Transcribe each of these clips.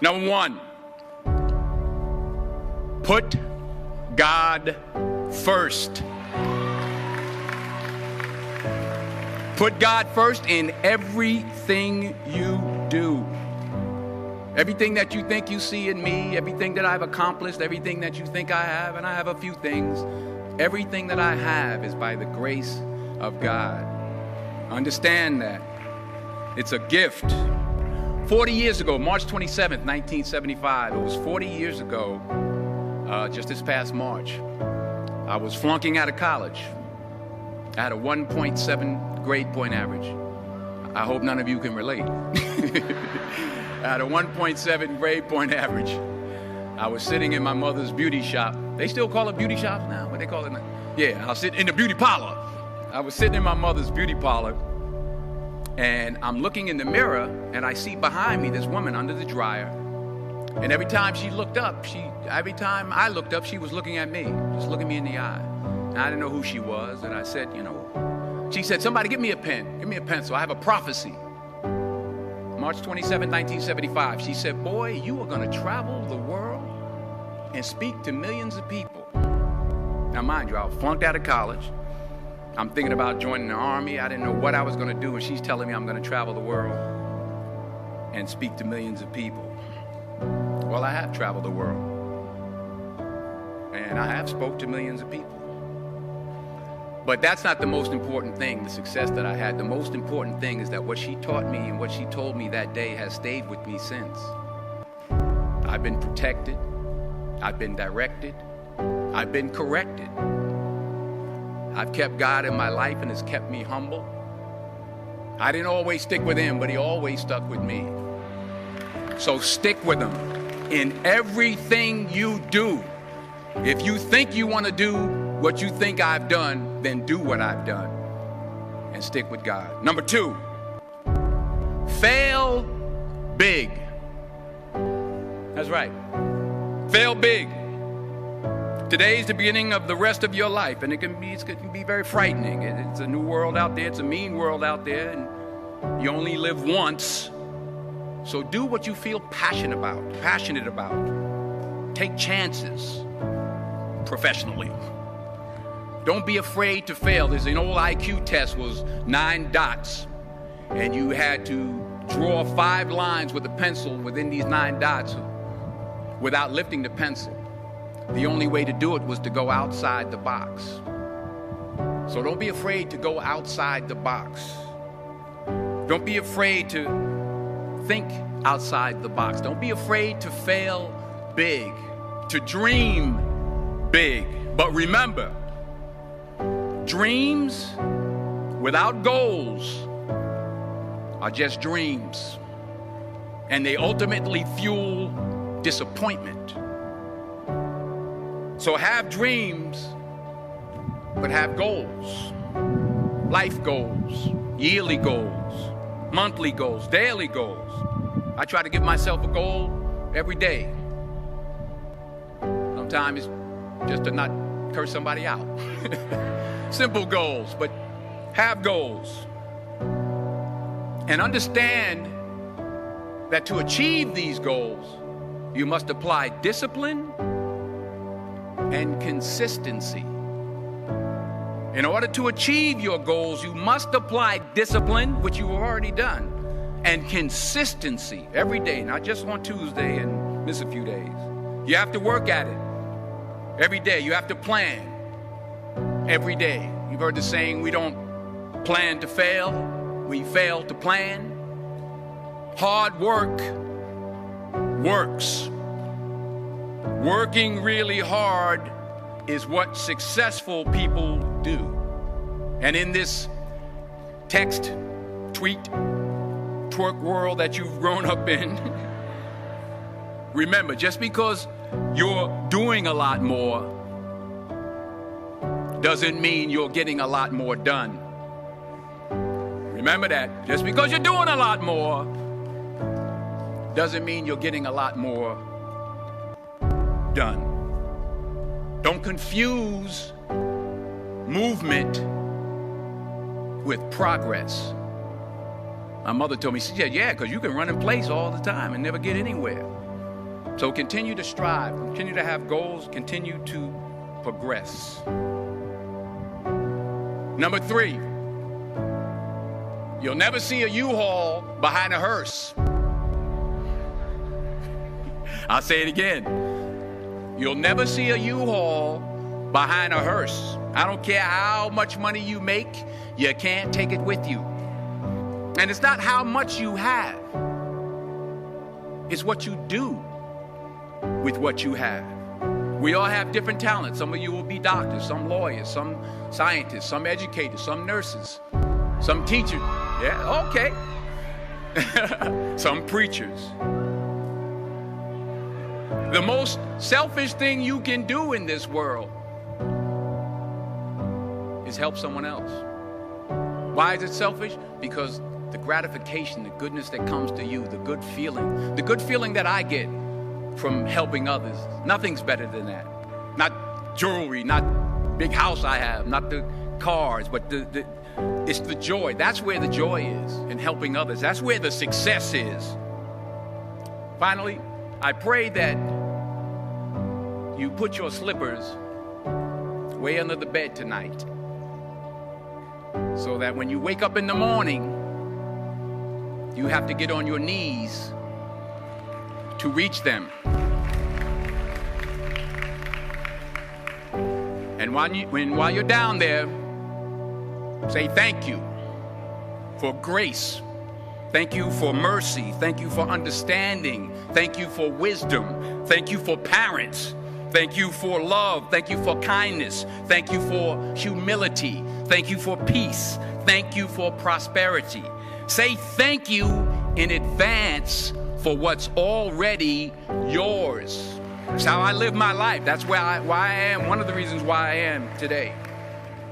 Number one, put God first. Put God first in everything you do. Everything that you think you see in me, everything that I've accomplished, everything that you think I have, and I have a few things, everything that I have is by the grace of God. Understand that. It's a gift. 40 years ago, March 27th, 1975, it was 40 years ago, just this past March, I was flunking out of college. I had a 1.7 grade point average. I hope none of you can relate. I had a 1.7 grade point average. I was sitting in my mother's beauty shop. They still call it beauty shops now? What they call it now? Yeah, I was sitting in the beauty parlor. I was sitting in my mother's beauty parlor, and I'm looking in the mirror, and I see behind me this woman under the dryer. And every time she looked up, every time I looked up, she was looking at me, just looking me in the eye. And I didn't know who she was, and I said, she said, somebody give me a pen, give me a pencil, I have a prophecy. March 27, 1975, she said, boy, you are going to travel the world and speak to millions of people. Now, mind you, I was flunked out of college. I'm thinking about joining the army. I didn't know what I was going to do, and she's telling me I'm going to travel the world and speak to millions of people. Well, I have traveled the world, and I have spoke to millions of people. But that's not the most important thing, the success that I had. The most important thing is that what she taught me and what she told me that day has stayed with me since. I've been protected. I've been directed. I've been corrected. I've kept God in my life, and it's kept me humble. I didn't always stick with him, but he always stuck with me. So stick with him in everything you do. If you think you want to do what you think I've done, then do what I've done and stick with God. Number two, fail big. That's right. Fail big. Today's the beginning of the rest of your life, and it can be very frightening. It's a new world out there. It's a mean world out there, and you only live once. So do what you feel passionate about. Take chances professionally. Don't be afraid to fail. There's an old IQ test, was 9 dots, and you had to draw 5 lines with a pencil within these 9 dots without lifting the pencil. The only way to do it was to go outside the box. So don't be afraid to go outside the box. Don't be afraid to think outside the box. Don't be afraid to fail big, to dream big. But remember, dreams without goals are just dreams, and they ultimately fuel disappointment. So have dreams, but have goals. Life goals, yearly goals, monthly goals, daily goals. I try to give myself a goal every day. Sometimes it's just to not curse somebody out. Simple goals, but have goals. And understand that to achieve these goals, you must apply discipline and consistency. In order to achieve your goals, you must apply discipline, which you've already done, and consistency every day, not just on Tuesday and miss a few days. You have to work at it every day. You have to plan every day. You've heard the saying, we don't plan to fail, we fail to plan. Hard work works. Working really hard is what successful people do. And in this text, tweet, twerk world that you've grown up in, remember, just because you're doing a lot more doesn't mean you're getting a lot more done. Remember that. Just because you're doing a lot more doesn't mean you're getting a lot more done. Don't confuse movement with progress. My mother told me, she said, yeah, because you can run in place all the time and never get anywhere. So continue to strive, continue to have goals, continue to progress. Number 3, you'll never see a U-Haul behind a hearse. I'll say it again. You'll never see a U-Haul behind a hearse. I don't care how much money you make, you can't take it with you. And it's not how much you have. It's what you do with what you have. We all have different talents. Some of you will be doctors, some lawyers, some scientists, some educators, some nurses, some teachers. Yeah, okay. Some preachers. The most selfish thing you can do in this world is help someone else. Why is it selfish? Because the gratification, the goodness that comes to you, the good feeling that I get from helping others, nothing's better than that. Not jewelry, not big house I have, not the cars, but it's the joy. That's where the joy is, in helping others. That's where the success is. Finally, I pray that you put your slippers way under the bed tonight, so that when you wake up in the morning, you have to get on your knees to reach them. And while you're down there, say thank you for grace. Thank you for mercy. Thank you for understanding. Thank you for wisdom. Thank you for parents. Thank you for love. Thank you for kindness. Thank you for humility. Thank you for peace. Thank you for prosperity. Say thank you in advance for what's already yours. That's how I live my life. That's why I am, one of the reasons why I am today.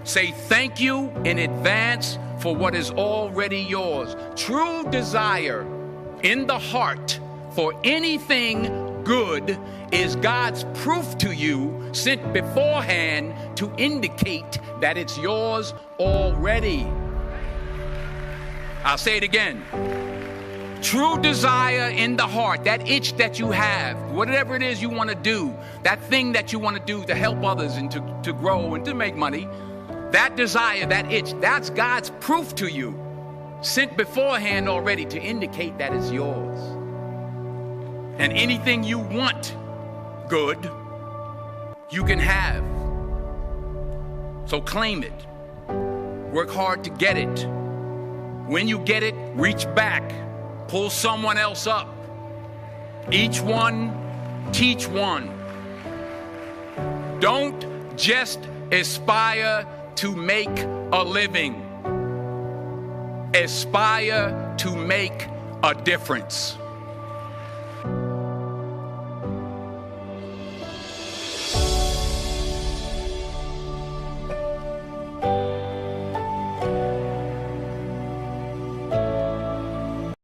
Say thank you in advance for what is already yours. True desire in the heart for anything good is God's proof to you, sent beforehand to indicate that it's yours already. I'll say it again. True desire in the heart, that itch that you have, whatever it is you want to do, that thing that you want to do to help others and to grow and to make money, that desire, that itch, that's God's proof to you, sent beforehand already to indicate that it's yours. And anything you want good, you can have. So claim it. Work hard to get it. When you get it, reach back. Pull someone else up. Each one, teach one. Don't just aspire to make a living. Aspire to make a difference.